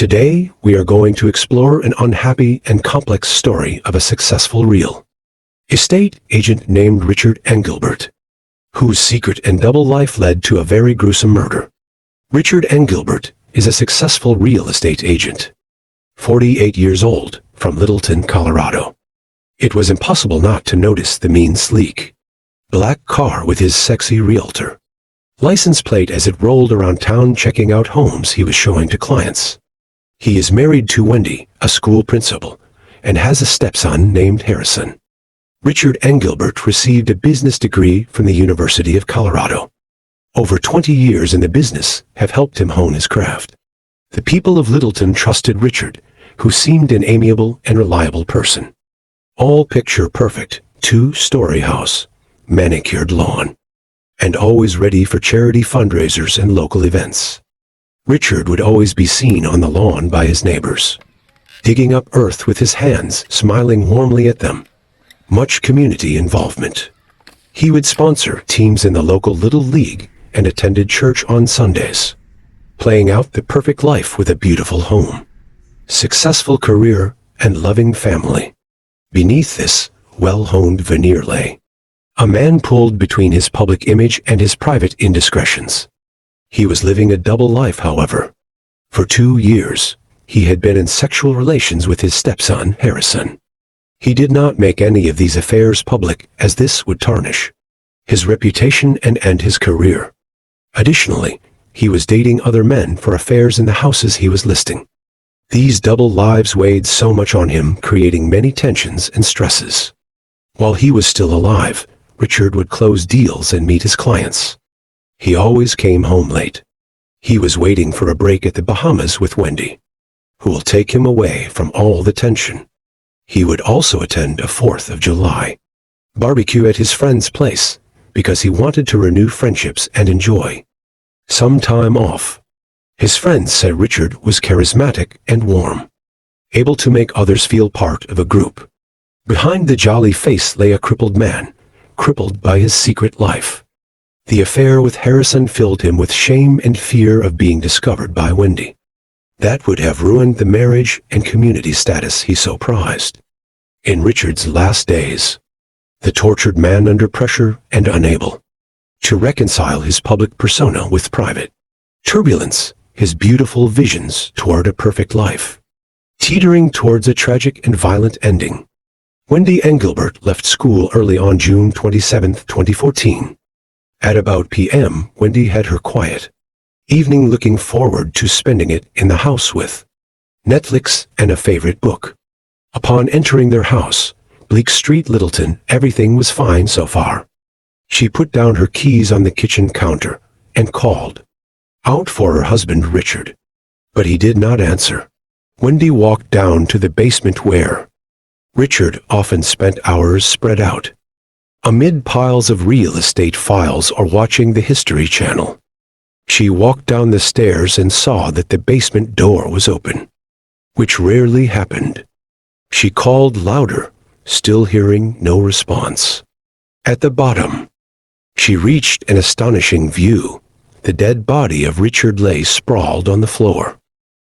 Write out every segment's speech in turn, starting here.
Today, we are going to explore an unhappy and complex story of a successful real estate agent named Richard Engelbert, whose secret and double life led to a very gruesome murder. Richard Engelbert is a successful real estate agent, 48 years old, from Littleton, Colorado. It was impossible not to notice the mean, sleek, black car with his sexy realtor license plate as it rolled around town checking out homes he was showing to clients. He is married to Wendy, a school principal, and has a stepson named Harrison. Richard Engelbert received a business degree from the University of Colorado. Over 20 years in the business have helped him hone his craft. The people of Littleton trusted Richard, who seemed an amiable and reliable person. All picture-perfect, 2-story house, manicured lawn, and always ready for charity fundraisers and local events. Richard would always be seen on the lawn by his neighbors, digging up earth with his hands, smiling warmly at them. Much community involvement. He would sponsor teams in the local Little League and attended church on Sundays, playing out the perfect life with a beautiful home, successful career, and loving family. Beneath this well-honed veneer lay a man pulled between his public image and his private indiscretions. He was living a double life, however. For 2 years, he had been in sexual relations with his stepson, Harrison. He did not make any of these affairs public, as this would tarnish his reputation and end his career. Additionally, he was dating other men for affairs in the houses he was listing. These double lives weighed so much on him, creating many tensions and stresses. While he was still alive, Richard would close deals and meet his clients. He always came home late. He was waiting for a break at the Bahamas with Wendy, who will take him away from all the tension. He would also attend a 4th of July barbecue at his friend's place because he wanted to renew friendships and enjoy some time off. His friends said Richard was charismatic and warm, able to make others feel part of a group. Behind the jolly face lay a crippled man, crippled by his secret life. The affair with Harrison filled him with shame and fear of being discovered by Wendy. That would have ruined the marriage and community status he so prized. In Richard's last days, the tortured man under pressure and unable to reconcile his public persona with private turbulence, his beautiful visions toward a perfect life, teetering towards a tragic and violent ending. Wendy Engelbert left school early on June 27, 2014. At about p.m., Wendy had her quiet evening, looking forward to spending it in the house with Netflix and a favorite book. Upon entering their house, Bleak Street, Littleton, everything was fine so far. She put down her keys on the kitchen counter and called out for her husband Richard, but he did not answer. Wendy walked down to the basement where Richard often spent hours spread out amid piles of real estate files or watching the History Channel. She walked down the stairs and saw that the basement door was open, which rarely happened. She called louder, still hearing no response. At the bottom, she reached an astonishing view. The dead body of Richard lay sprawled on the floor,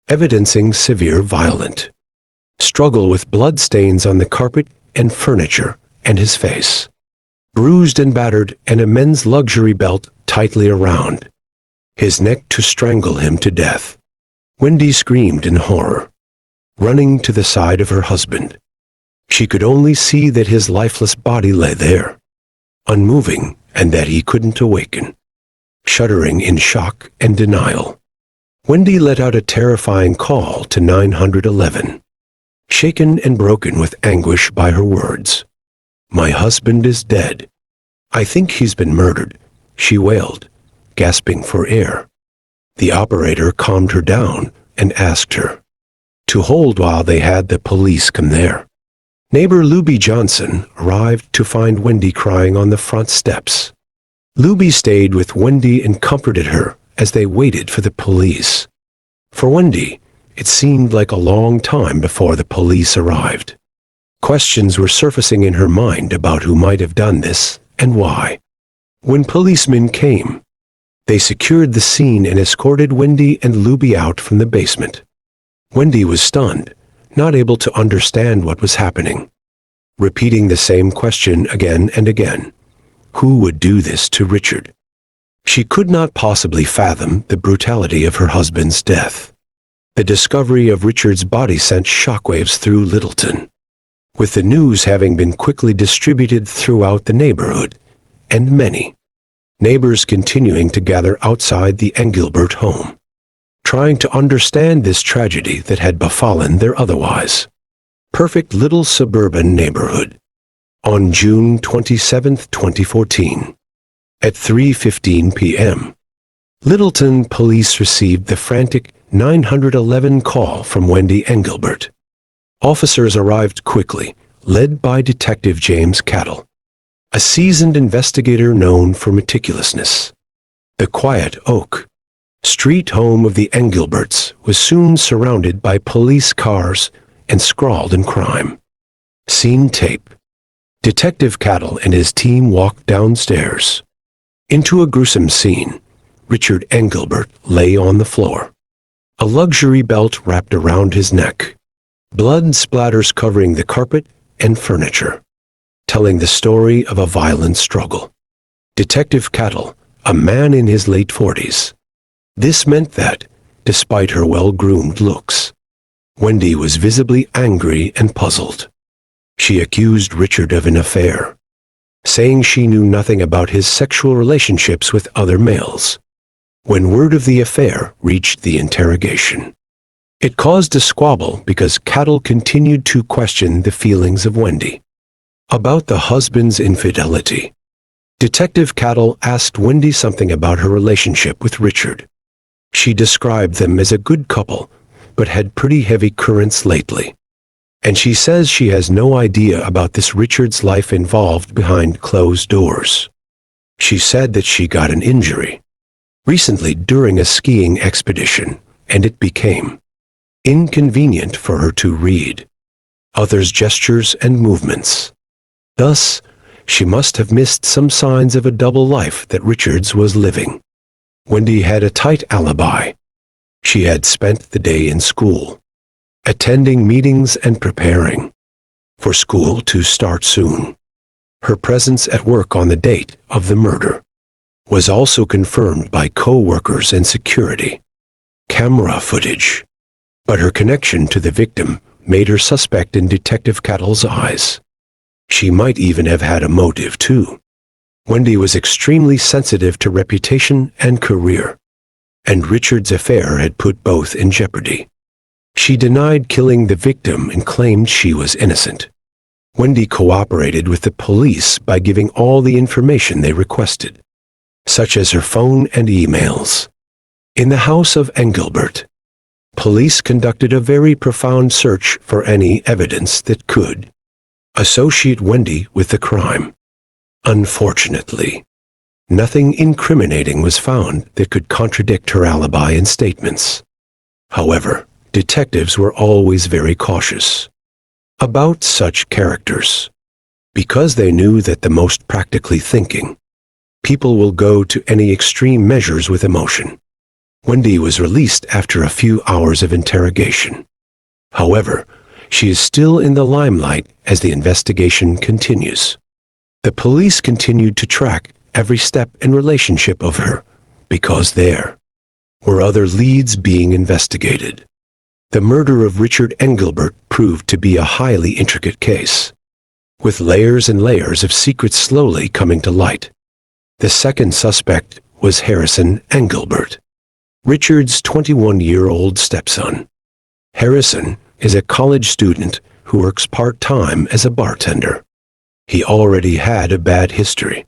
evidencing severe violent struggle with blood stains on the carpet and furniture, and his face bruised and battered, and a men's luxury belt tightly around his neck to strangle him to death. Wendy screamed in horror, running to the side of her husband. She could only see that his lifeless body lay there, unmoving, and that he couldn't awaken. Shuddering in shock and denial, Wendy let out a terrifying call to 911, shaken and broken with anguish by her words. "My husband is dead. I think he's been murdered," she wailed, gasping for air. The operator calmed her down and asked her to hold while they had the police come there. Neighbor Luby Johnson arrived to find Wendy crying on the front steps. Luby stayed with Wendy and comforted her as they waited for the police. For Wendy, it seemed like a long time before the police arrived. Questions were surfacing in her mind about who might have done this and why. When policemen came, they secured the scene and escorted Wendy and Luby out from the basement. Wendy was stunned, not able to understand what was happening, repeating the same question again and again. Who would do this to Richard? She could not possibly fathom the brutality of her husband's death. The discovery of Richard's body sent shockwaves through Littleton, with the news having been quickly distributed throughout the neighborhood, and many neighbors continuing to gather outside the Engelbert home, trying to understand this tragedy that had befallen their otherwise perfect little suburban neighborhood. On June 27, 2014, at 3:15 p.m., Littleton police received the frantic 911 call from Wendy Engelbert. Officers arrived quickly, led by Detective James Cattle, a seasoned investigator known for meticulousness. The quiet Oak Street home of the Engelberts was soon surrounded by police cars and scrawled in crime. Scene tape. Detective Cattle and his team walked downstairs into a gruesome scene. Richard Engelbert lay on the floor, a luxury belt wrapped around his neck, blood splatters covering the carpet and furniture, telling the story of a violent struggle. Detective Cattle, a man in his late 40s. This meant that, despite her well-groomed looks, Wendy was visibly angry and puzzled. She accused Richard of an affair, saying she knew nothing about his sexual relationships with other males. When word of the affair reached the interrogation, it caused a squabble because Cattle continued to question the feelings of Wendy about the husband's infidelity. Detective Cattle asked Wendy something about her relationship with Richard. She described them as a good couple, but had pretty heavy currents lately. And she says she has no idea about this Richard's life involved behind closed doors. She said that she got an injury recently during a skiing expedition, and it became inconvenient for her to read others' gestures and movements. Thus, she must have missed some signs of a double life that Richards was living. Wendy had a tight alibi. She had spent the day in school, attending meetings and preparing for school to start soon. Her presence at work on the date of the murder was also confirmed by co-workers and security camera footage. But her connection to the victim made her suspect in Detective Cattle's eyes. She might even have had a motive too. Wendy was extremely sensitive to reputation and career, and Richard's affair had put both in jeopardy. She denied killing the victim and claimed she was innocent. Wendy cooperated with the police by giving all the information they requested, such as her phone and emails. In the house of Engelbert, police conducted a very profound search for any evidence that could associate Wendy with the crime. Unfortunately, nothing incriminating was found that could contradict her alibi and statements. However, detectives were always very cautious about such characters, because they knew that the most practically thinking people will go to any extreme measures with emotion. Wendy was released after a few hours of interrogation. However, she is still in the limelight as the investigation continues. The police continued to track every step and relationship of her, because there were other leads being investigated. The murder of Richard Engelbert proved to be a highly intricate case, with layers and layers of secrets slowly coming to light. The second suspect was Harrison Engelbert, Richard's 21-year-old stepson. Harrison is a college student who works part-time as a bartender. He already had a bad history.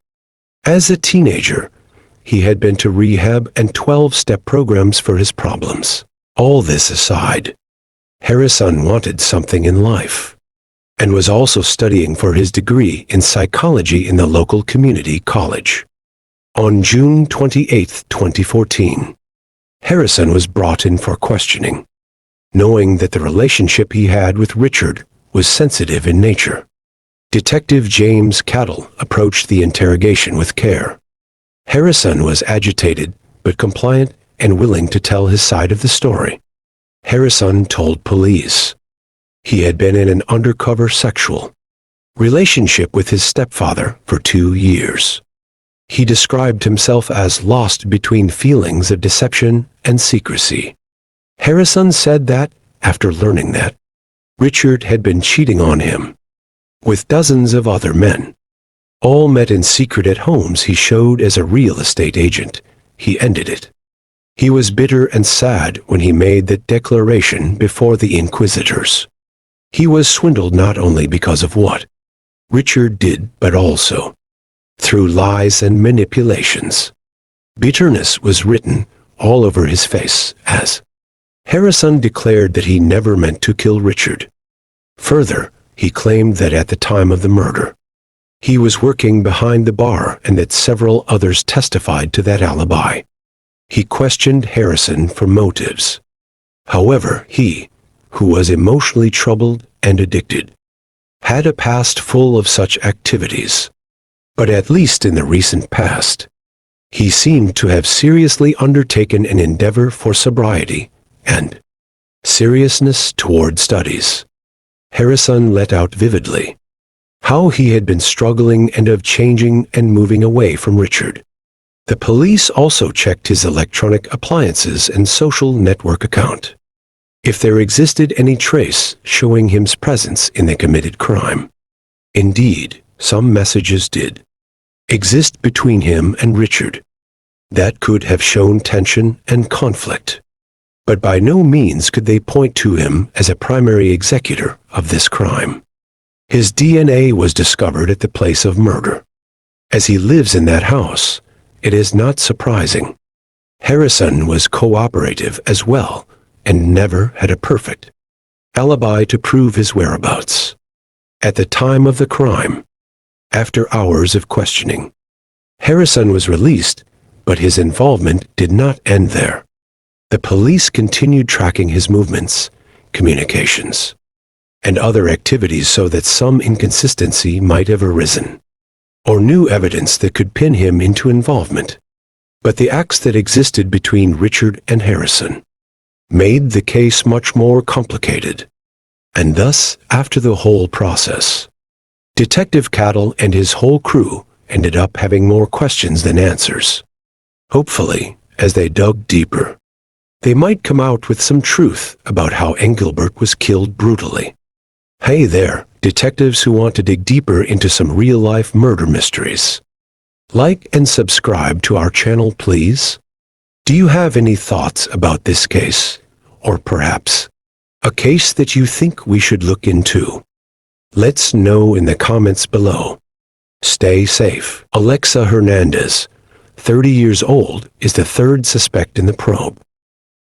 As a teenager, he had been to rehab and 12-step programs for his problems. All this aside, Harrison wanted something in life, and was also studying for his degree in psychology in the local community college. On June 28, 2014, Harrison was brought in for questioning, knowing that the relationship he had with Richard was sensitive in nature. Detective James Cattle approached the interrogation with care. Harrison was agitated but compliant and willing to tell his side of the story. Harrison told police. He had been in an undercover sexual relationship with his stepfather for 2 years. He described himself as lost between feelings of deception and secrecy. Harrison said that, after learning that Richard had been cheating on him with dozens of other men, all met in secret at homes he showed as a real estate agent, he ended it. He was bitter and sad when he made that declaration before the inquisitors. He was swindled not only because of what Richard did, but also through lies and manipulations. Bitterness was written all over his face as Harrison declared that he never meant to kill Richard. Further, he claimed that at the time of the murder, he was working behind the bar and that several others testified to that alibi. He questioned Harrison for motives. However, he, who was emotionally troubled and addicted, had a past full of such activities. But at least in the recent past, he seemed to have seriously undertaken an endeavor for sobriety and seriousness toward studies. Harrison let out vividly how he had been struggling and of changing and moving away from Richard. The police also checked his electronic appliances and social network account. If there existed any trace showing his presence in the committed crime. Indeed, some messages did exist between him and Richard that could have shown tension and conflict. But by no means could they point to him as a primary executor of this crime. His DNA was discovered at the place of murder. As he lives in that house, it is not surprising. Harrison was cooperative as well and never had a perfect alibi to prove his whereabouts. At the time of the crime, after hours of questioning, Harrison was released, but his involvement did not end there. The police continued tracking his movements, communications, and other activities so that some inconsistency might have arisen, or new evidence that could pin him into involvement. But the acts that existed between Richard and Harrison made the case much more complicated. And thus, after the whole process, Detective Cattle and his whole crew ended up having more questions than answers. Hopefully, as they dug deeper, they might come out with some truth about how Engelbert was killed brutally. Hey there, detectives who want to dig deeper into some real-life murder mysteries. Like and subscribe to our channel, please. Do you have any thoughts about this case, or perhaps a case that you think we should look into? Let's know in the comments below. Stay safe. Alexa Hernandez, 30 years old, is the third suspect in the probe.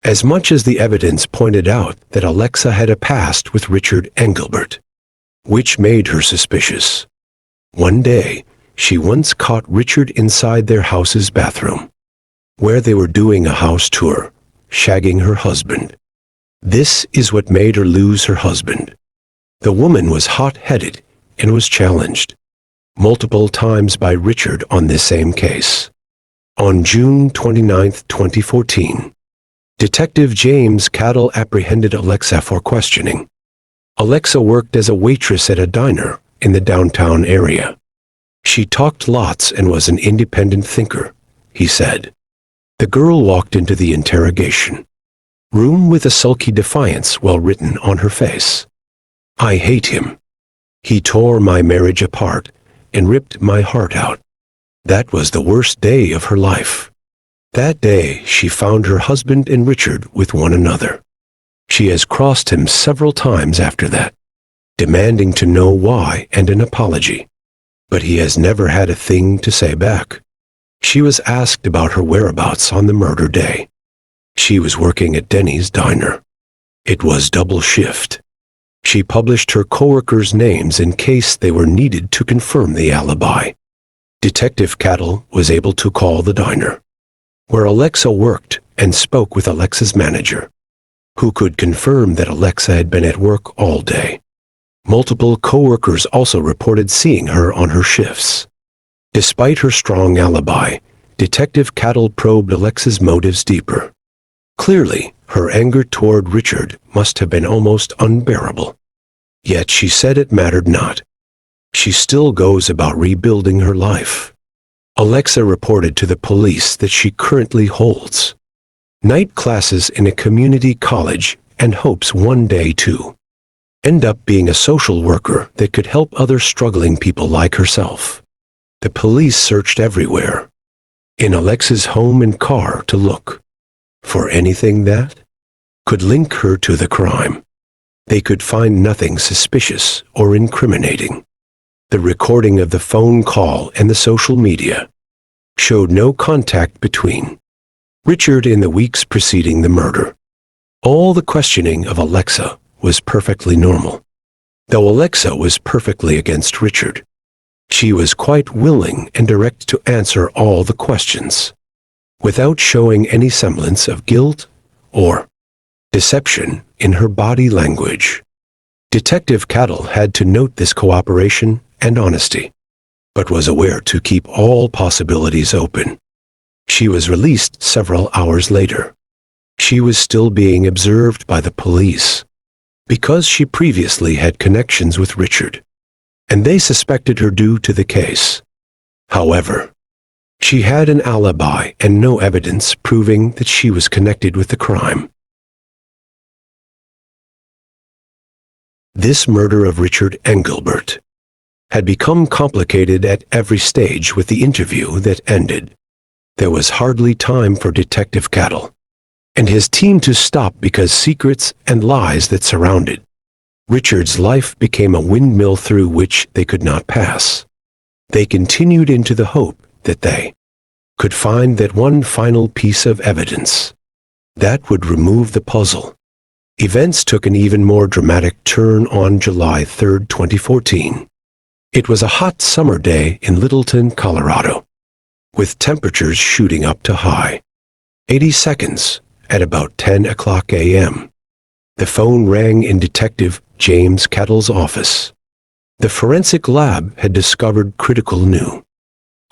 As much as the evidence pointed out that Alexa had a past with Richard Engelbert, which made her suspicious. One day, she once caught Richard inside their house's bathroom, where they were doing a house tour, shagging her husband. This is what made her lose her husband. The woman was hot-headed and was challenged multiple times by Richard on this same case. On June 29, 2014, Detective James Cattle apprehended Alexa for questioning. Alexa worked as a waitress at a diner in the downtown area. She talked lots and was an independent thinker, he said. The girl walked into the interrogation room with a sulky defiance well written on her face. I hate him. He tore my marriage apart and ripped my heart out. That was the worst day of her life. That day she found her husband and Richard with one another. She has crossed him several times after that, demanding to know why and an apology. But he has never had a thing to say back. She was asked about her whereabouts on the murder day. She was working at Denny's diner. It was double shift. She published her coworkers' names in case they were needed to confirm the alibi. Detective Cattle was able to call the diner, where Alexa worked, and spoke with Alexa's manager, who could confirm that Alexa had been at work all day. Multiple coworkers also reported seeing her on her shifts. Despite her strong alibi, Detective Cattle probed Alexa's motives deeper. Clearly, her anger toward Richard must have been almost unbearable. Yet she said it mattered not. She still goes about rebuilding her life. Alexa reported to the police that she currently holds night classes in a community college and hopes one day to end up being a social worker that could help other struggling people like herself. The police searched everywhere, in Alexa's home and car, to look for anything that could link her to the crime. They could find nothing suspicious or incriminating. The recording of the phone call and the social media showed no contact between Richard in the weeks preceding the murder. All the questioning of Alexa was perfectly normal. Though Alexa was perfectly against Richard, she was quite willing and direct to answer all the questions, without showing any semblance of guilt or deception in her body language. Detective Cattle had to note this cooperation and honesty, but was aware to keep all possibilities open. She was released several hours later. She was still being observed by the police, because she previously had connections with Richard, and they suspected her due to the case. However, she had an alibi and no evidence proving that she was connected with the crime. This murder of Richard Engelbert had become complicated at every stage with the interview that ended. There was hardly time for Detective Cattle and his team to stop because secrets and lies that surrounded Richard's life became a windmill through which they could not pass. They continued into the hope that they could find that one final piece of evidence that would remove the puzzle. Events took an even more dramatic turn on July 3, 2014. It was a hot summer day in Littleton, Colorado, with temperatures shooting up to high 80 seconds at about 10 o'clock a.m. The phone rang in Detective James Cattle's office. The forensic lab had discovered critical new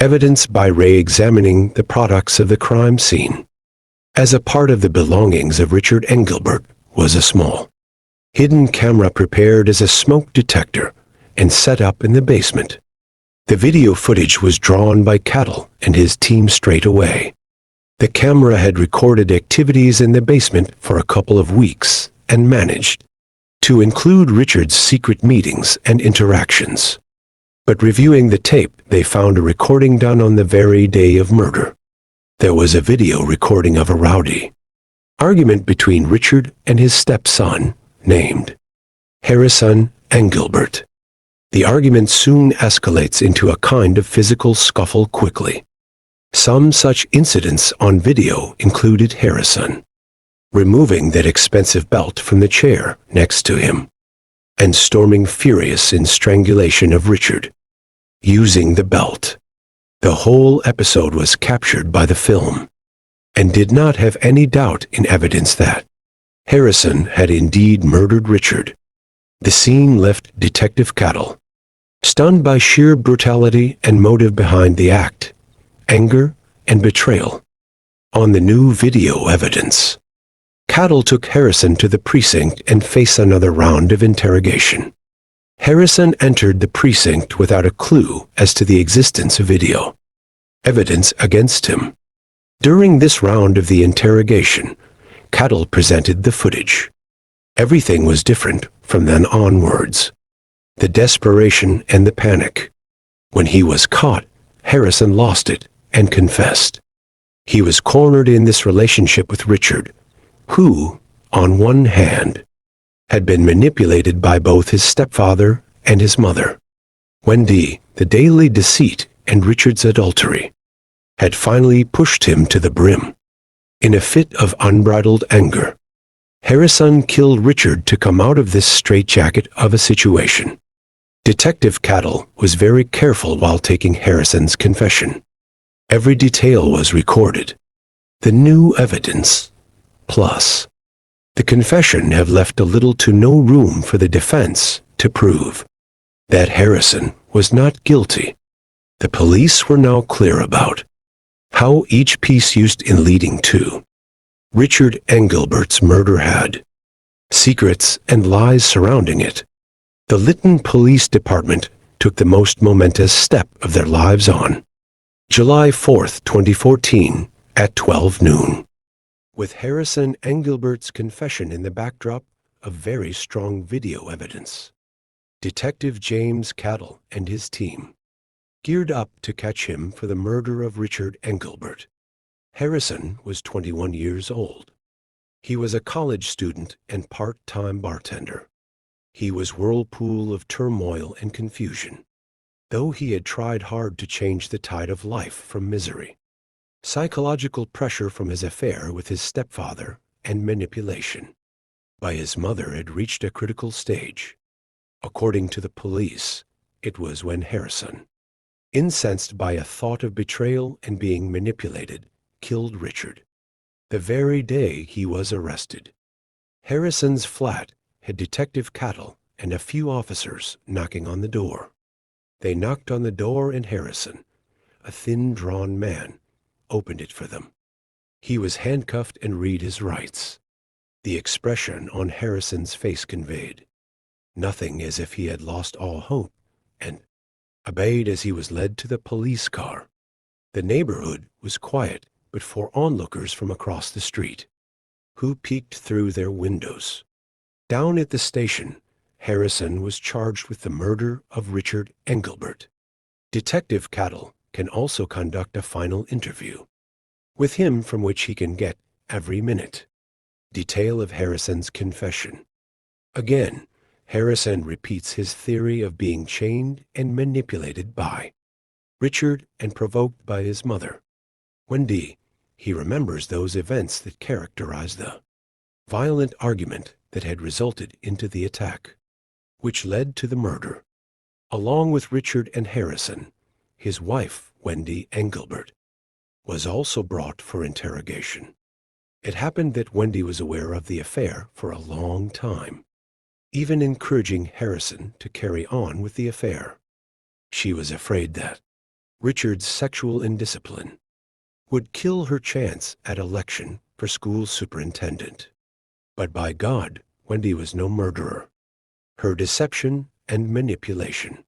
evidence by Ray examining the products of the crime scene. As a part of the belongings of Richard Engelbert was a small, hidden camera prepared as a smoke detector and set up in the basement. The video footage was drawn by Cattle and his team straight away. The camera had recorded activities in the basement for a couple of weeks and managed to include Richard's secret meetings and interactions. But reviewing the tape, they found a recording done on the very day of murder. There was a video recording of a rowdy argument between Richard and his stepson, named Harrison Engelbert. The argument soon escalates into a kind of physical scuffle quickly. Some such incidents on video included Harrison removing that expensive belt from the chair next to him and storming furious in strangulation of Richard, using the belt. The whole episode was captured by the film and did not have any doubt in evidence that Harrison had indeed murdered Richard. The scene left Detective Cattle stunned by sheer brutality and motive behind the act, anger and betrayal. On the new video evidence, Cattle took Harrison to the precinct and faced another round of interrogation. Harrison entered the precinct without a clue as to the existence of video evidence against him. During this round of the interrogation, Cattle presented the footage. Everything was different from then onwards. The desperation and the panic. When he was caught, Harrison lost it and confessed. He was cornered in this relationship with Richard, who, on one hand, had been manipulated by both his stepfather and his mother. Wendy, the daily deceit and Richard's adultery, had finally pushed him to the brim. In a fit of unbridled anger, Harrison killed Richard to come out of this straitjacket of a situation. Detective Cattle was very careful while taking Harrison's confession. Every detail was recorded. The new evidence, plus the confession, have left a little to no room for the defense to prove that Harrison was not guilty. The police were now clear about how each piece used in leading to Richard Engelbert's murder had secrets and lies surrounding it. The Lytton Police Department took the most momentous step of their lives on July 4th, 2014, at 12 noon. With Harrison Engelbert's confession in the backdrop of very strong video evidence, Detective James Cattle and his team geared up to catch him for the murder of Richard Engelbert. Harrison was 21 years old. He was a college student and part-time bartender. He was whirlpool of turmoil and confusion, though he had tried hard to change the tide of life from misery. Psychological pressure from his affair with his stepfather and manipulation by his mother had reached a critical stage. According to the police, it was when Harrison, incensed by a thought of betrayal and being manipulated, killed Richard the very day he was arrested. Harrison's flat had Detective Cattle and a few officers knocking on the door. They knocked on the door and Harrison, a thin-drawn man, opened it for them. He was handcuffed and read his rights. The expression on Harrison's face conveyed nothing, as if he had lost all hope, and obeyed as he was led to the police car. The neighborhood was quiet but for onlookers from across the street, who peeked through their windows. Down at the station, Harrison was charged with the murder of Richard Engelbert. Detective Cattle can also conduct a final interview with him from which he can get every minute detail of Harrison's confession. Again, Harrison repeats his theory of being chained and manipulated by Richard and provoked by his mother, Wendy. He remembers those events that characterized the violent argument that had resulted into the attack, which led to the murder. Along with Richard and Harrison, his wife, Wendy Engelbert, was also brought for interrogation. It happened that Wendy was aware of the affair for a long time, even encouraging Harrison to carry on with the affair. She was afraid that Richard's sexual indiscipline would kill her chance at election for school superintendent. But by God, Wendy was no murderer. Her deception and manipulation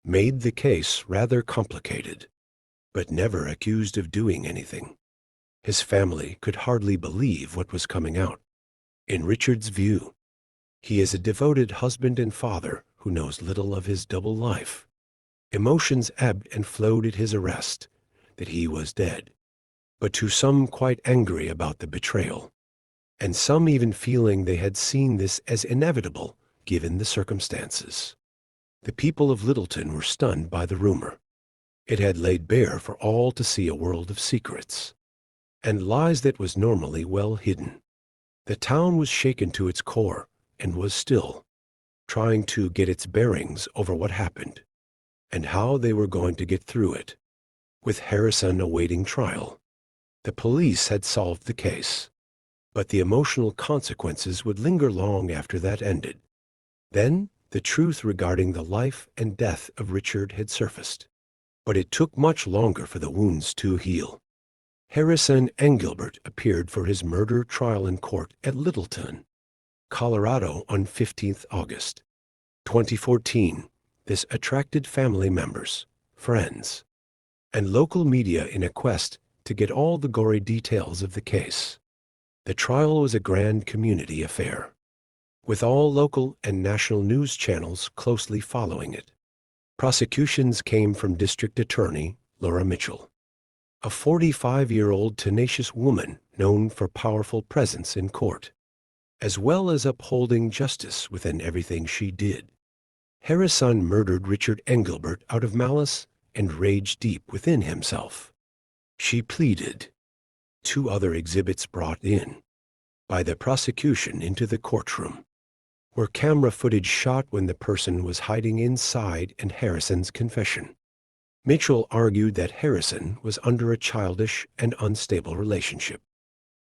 made the case rather complicated, but never accused of doing anything. His family could hardly believe what was coming out. In Richard's view, he is a devoted husband and father who knows little of his double life. Emotions ebbed and flowed at his arrest, that he was dead, but to some quite angry about the betrayal, and some even feeling they had seen this as inevitable given the circumstances. The people of Littleton were stunned by the rumor. It had laid bare for all to see a world of secrets and lies that was normally well hidden. The town was shaken to its core and was still trying to get its bearings over what happened and how they were going to get through it. With Harrison awaiting trial, the police had solved the case, but the emotional consequences would linger long after that ended. Then the truth regarding the life and death of Richard had surfaced, but it took much longer for the wounds to heal. Harrison Engelbert appeared for his murder trial in court at Littleton, Colorado on 15th August 2014. This attracted family members, friends, and local media in a quest to get all the gory details of the case. The trial was a grand community affair, with all local and national news channels closely following it. Prosecutions came from District Attorney Laura Mitchell, a 45-year-old tenacious woman known for powerful presence in court, as well as upholding justice within everything she did. Harrison murdered Richard Engelbert out of malice and rage deep within himself. She pleaded. 2 other exhibits brought in by the prosecution into the courtroom were camera footage shot when the person was hiding inside and Harrison's confession. Mitchell argued that Harrison was under a childish and unstable relationship,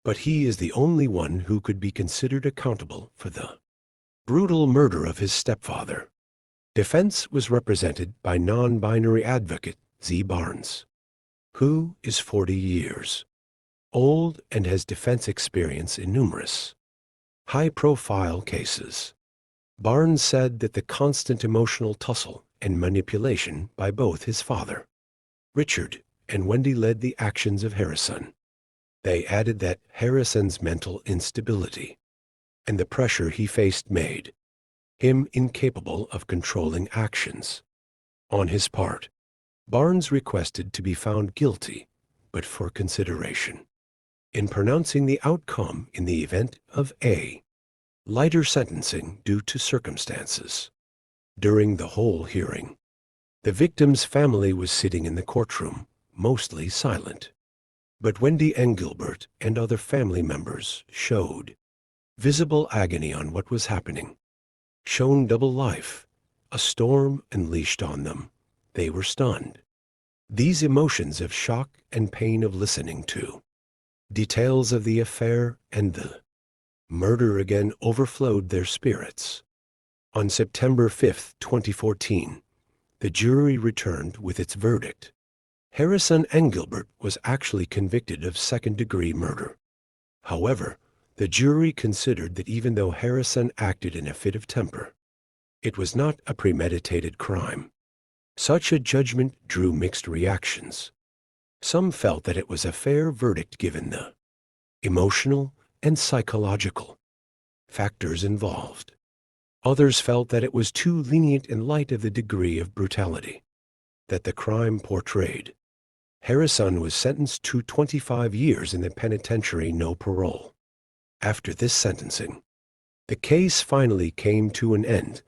but he is the only one who could be considered accountable for the brutal murder of his stepfather. Defense was represented by non-binary advocate Z. Barnes, who is 40 years old and has defense experience in numerous high-profile cases. Barnes said that the constant emotional tussle and manipulation by both his father, Richard, and Wendy led the actions of Harrison. They added that Harrison's mental instability and the pressure he faced made him incapable of controlling actions. On his part, Barnes requested to be found guilty, but for consideration, in pronouncing the outcome in the event of A, lighter sentencing due to circumstances. During the whole hearing, the victim's family was sitting in the courtroom, mostly silent. But Wendy Engelbert and other family members showed visible agony on what was happening, shown double life, a storm unleashed on them. They were stunned. These emotions of shock and pain of listening to details of the affair and the murder again overflowed their spirits. On September 5, 2014, the jury returned with its verdict. Harrison Engelbert was actually convicted of second-degree murder. However, the jury considered that even though Harrison acted in a fit of temper, it was not a premeditated crime. Such a judgment drew mixed reactions. Some felt that it was a fair verdict given the emotional and psychological factors involved. Others felt that it was too lenient in light of the degree of brutality that the crime portrayed. Harrison was sentenced to 25 years in the penitentiary, no parole. After this sentencing, the case finally came to an end